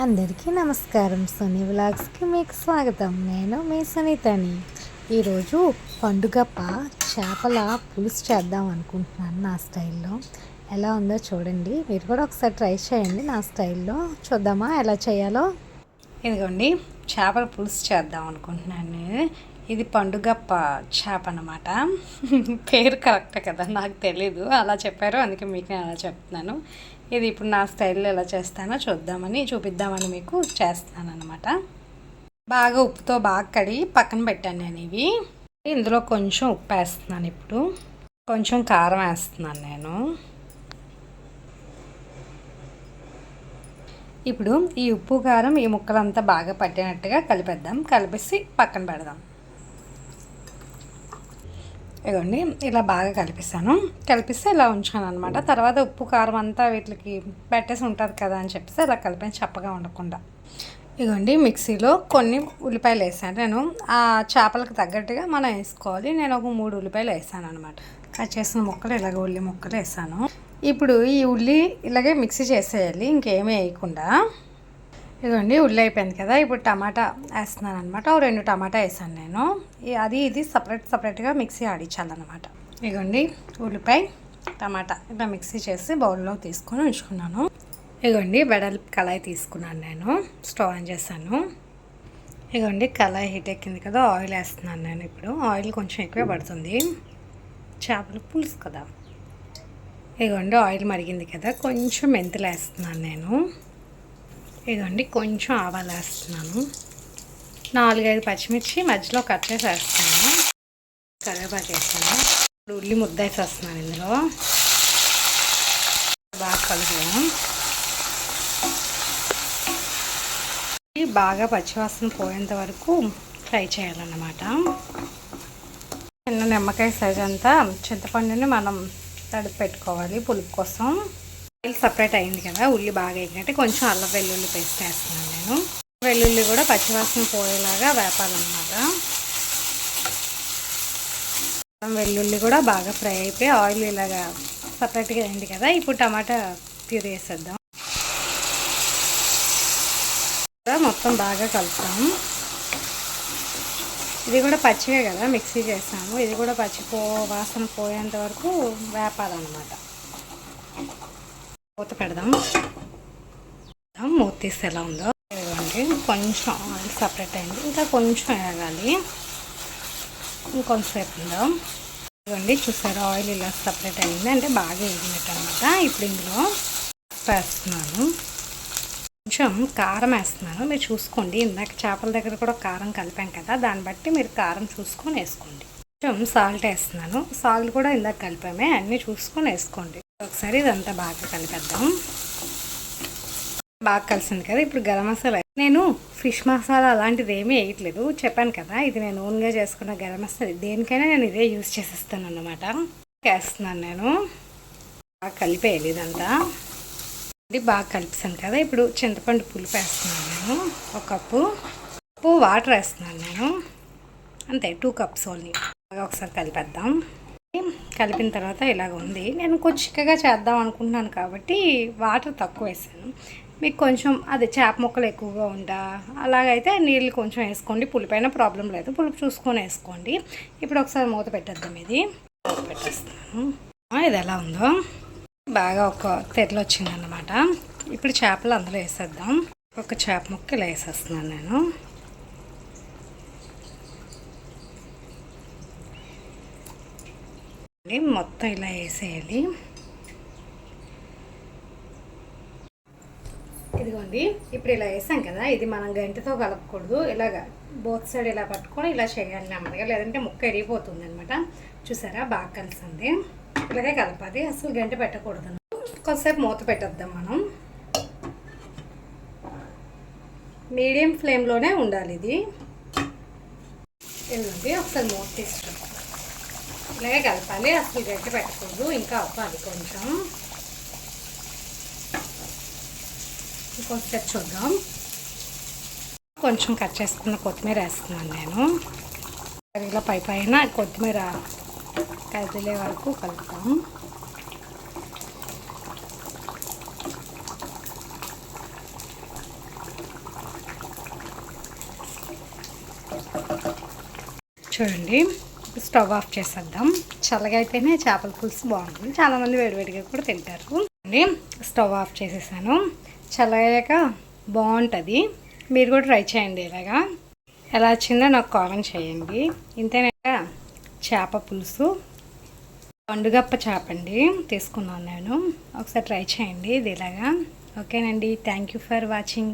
అందరికీ నమస్కారం. సునీ వ్లాగ్స్కి మీకు స్వాగతం. నేను మీ సునీతని. ఈరోజు పండుగప్ప చేపల పులుసు చేద్దాం అనుకుంటున్నాను నా స్టైల్లో. ఎలా ఉందో చూడండి, మీరు కూడా ఒకసారి ట్రై చేయండి నా స్టైల్లో. చూద్దామా ఎలా చేయాలో. ఇదిగోండి, చేపల పులుసు చేద్దాం అనుకుంటున్నాను నేను. ఇది పండుగప్ప చేప అన్నమాట. పేరు కరెక్ట్ కదా, నాకు తెలీదు, అలా చెప్పారు, అందుకే మీకు నేను అలా చెప్తున్నాను. ఇది ఇప్పుడు నా స్టైల్లో ఎలా చేస్తానో చూపిద్దామని మీకు చేస్తున్నాను అనమాట. బాగా ఉప్పుతో బాగా కడిగి పక్కన పెట్టాను నేను ఇవి. ఇందులో కొంచెం ఉప్పు వేస్తున్నాను, ఇప్పుడు కొంచెం కారం వేస్తున్నాను నేను. ఇప్పుడు ఈ ఉప్పు కారం ఈ ముక్కలంతా బాగా పట్టినట్టుగా కలిపేద్దాం. కలిపేసి పక్కన పెడదాం. ఇదిగోండి, ఇలా బాగా కలిపిస్తే ఇలా ఉంచాను అనమాట. తర్వాత ఉప్పు కారం అంతా వీటికి పెట్టేసి ఉంటుంది కదా అని చెప్పేసి ఇలా కలిపాను, చప్పగా ఉండకుండా. ఇదిగోండి, మిక్సీలో కొన్ని ఉల్లిపాయలు వేసాను నేను. ఆ చేపలకు తగ్గట్టుగా మనం వేసుకోవాలి. నేను ఒక 3 ఉల్లిపాయలు వేసాను అనమాట. కట్ చేసిన ముక్కలు ఇలాగ ఉల్లి ముక్కలు వేసాను. ఇప్పుడు ఈ ఉల్లి ఇలాగే మిక్సీ చేసేయాలి, ఇంకేమీ వేయకుండా. ఇదిగోండి, ఉల్లి అయిపోయింది కదా. ఇప్పుడు టమాటా వేస్తున్నాను అనమాట. 2 టమాటా వేసాను నేను. ఇది సపరేట్గా మిక్సీ ఆడించాలన్నమాట. ఇదిగోండి, ఉల్లిపాయ టమాటా ఇలా మిక్సీ చేసి బౌల్లో తీసుకొని ఉంచుకున్నాను. ఇదిగోండి, వెడల్పు కళాయి తీసుకున్నాను నేను. స్టవ్ ఆన్ చేశాను. ఇదిగోండి, కళాయి హీట్ ఎక్కింది కదా. ఆయిల్ వేస్తున్నాను నేను. ఇప్పుడు ఆయిల్ కొంచెం ఎక్కువే పడుతుంది, చేపల పులుసు కదా. ఇదిగోండి, ఆయిల్ మరిగింది కదా. కొంచెం మెంతులు వేస్తున్నాను నేను. ఇదిగోండి, కొంచెం ఆవాలు వేస్తున్నాను. 4-5 పచ్చిమిర్చి మధ్యలో కట్ చేసి వేస్తున్నాను. కరివేపాకు వేస్తాను. ఇప్పుడు ఉల్లి ముద్ద వేసేస్తున్నాను ఇందులో. బాగా కలుపుదాం. బాగా పచ్చివాసన పోయేంత వరకు ఫ్రై చేయాలన్నమాట. చిన్న నిమ్మకాయ సైజ్ అంతా చింతపండుని మనం తడిపి పెట్టుకోవాలి పులుపు కోసం. ఆయిల్ సపరేట్ అయింది కదా, ఉల్లి బాగా వేగినట్టు కొంచెం అల్లం వెల్లుల్లి పేస్ట్ వేస్తున్నాను నేను. వెల్లుల్లి కూడా పచ్చివాసన పోయేలాగా వేపాలన్నమాట. వెల్లుల్లి కూడా బాగా ఫ్రై అయిపోయి ఆయిల్ ఇలాగా సపరేట్గా అయింది కదా. ఇప్పుడు టమాటా ప్యూరీ వేసేద్దాం. మొత్తం బాగా కలుపుతాం. ఇది కూడా పచ్చివే కదా మిక్సీ చేసాము. ఇది కూడా వాసన పోయేంత వరకు వేపాలన్నమాట. మూత పెడదాం. మూత తీస్తే ఎలా ఉందో. ఇదిగోండి, కొంచెం ఆయిల్ సపరేట్ అయింది, ఇంకా కొంచెం వేగాలి, ఇంకొంచెంసేపు ఉందాం. ఇదిగోండి, చూసారా ఆయిల్ ఇలా సపరేట్ అయింది అంటే బాగా వేగినట్టు అనమాట. ఇప్పుడు ఇందులో వేస్తున్నాను, కొంచెం కారం వేస్తున్నాను. మీరు చూసుకోండి, ఇందాక చేపల దగ్గర కూడా కారం కలిపాం కదా, దాన్ని బట్టి మీరు కారం చూసుకొని వేసుకోండి. కొంచెం సాల్ట్ వేస్తున్నాను. సాల్ట్ కూడా ఇందాక కలిపామే, అన్నీ చూసుకొని వేసుకోండి. ఒకసారి ఇదంతా బాగా కలిపేద్దాం. బాగా కలిసింది కదా. ఇప్పుడు గరం మసాలా, నేను ఫిష్ మసాలా అలాంటిది ఏమీ వేయట్లేదు, చెప్పాను కదా ఇది నేను ఓన్గా చేసుకున్న గరం మసాలా. దేనికైనా నేను ఇదే యూజ్ చేసేస్తాను అన్నమాట. వేస్తున్నాను నేను. బాగా కలిపేయాలి ఇదంతా. ఇది బాగా కలిపేసాను కదా. ఇప్పుడు చింతపండు పులుపు వేస్తున్నాను నేను. 1 కప్పు వాటర్ వేస్తున్నాను నేను, అంతే 2 కప్స్ ఓన్లీ. బాగా ఒకసారి కలిపేద్దాం. కలిపిన తర్వాత ఇలాగ ఉంది. నేను కొంచెం చిక్కగా చేద్దాం అనుకుంటున్నాను కాబట్టి వాటర్ తక్కువ వేసాను. మీకు కొంచెం అది చేప ముక్కలు ఎక్కువగా ఉంటా అలాగైతే నీళ్ళు కొంచెం వేసుకోండి. పులిపైన ప్రాబ్లం లేదు, పులుపు చూసుకొని వేసుకోండి. ఇప్పుడు ఒకసారి మూత పెట్టేద్దాం. ఇది మూత పెట్టేస్తాను. ఇది ఎలా ఉందో బాగా ఒక తెరలు వచ్చిందన్నమాట. ఇప్పుడు చేపలు అందులో వేసేద్దాం. ఒక చేప ముక్క ఇలా వేసేస్తున్నాను నేను. మొత్తం ఇలా వేసేయాలి. ఇదిగోండి, ఇప్పుడు ఇలా వేసాం కదా. ఇది మనం గంటతో కలపకూడదు, ఇలాగ బోత్ సైడ్ ఇలా పట్టుకొని ఇలా చేయాలి నెమ్మదిగా, లేదంటే ముక్క ఎరిగిపోతుంది అనమాట. చూసారా బాగా కలిసింది. ఇలాగే కలపాలి, అసలు గంట పెట్టకూడదు. కొంతసేపు మూత పెట్టేద్దాం మనం. మీడియం ఫ్లేమ్లోనే ఉండాలి ఇది. ఇదిగోండి, ఒకసారి మూత తీసుకుంటాం. ఇలాగే కలపాలి, అసలు గట్టి పెట్టకూడదు. ఇంకా అవ్వాలి కొంచెం చూద్దాం. కొంచెం కట్ చేసుకున్న కొత్తిమీర వేస్తున్నాను నేను. ఇలా పైన కొత్తిమీర కదిలే వరకు కలుపుతాం. చూడండి, స్టవ్ ఆఫ్ చేసేద్దాం. చల్లగా అయితేనే చేపల పులుసు బాగుంటుంది. చాలామంది వేడివేడిగా కూడా తింటారు. స్టవ్ ఆఫ్ చేసేసాను. చల్లగాక బాగుంటుంది. మీరు కూడా ట్రై చేయండి. ఇలాగా ఎలా వచ్చిందో నాకు కామెంట్ చేయండి. ఇంతేనా చేప పులుసు, పండుగప్ప చేప అండి తీసుకున్నాను నేను. ఒకసారి ట్రై చేయండి ఇది ఇలాగా. ఓకేనండి, థ్యాంక్ యూ ఫర్ వాచింగ్.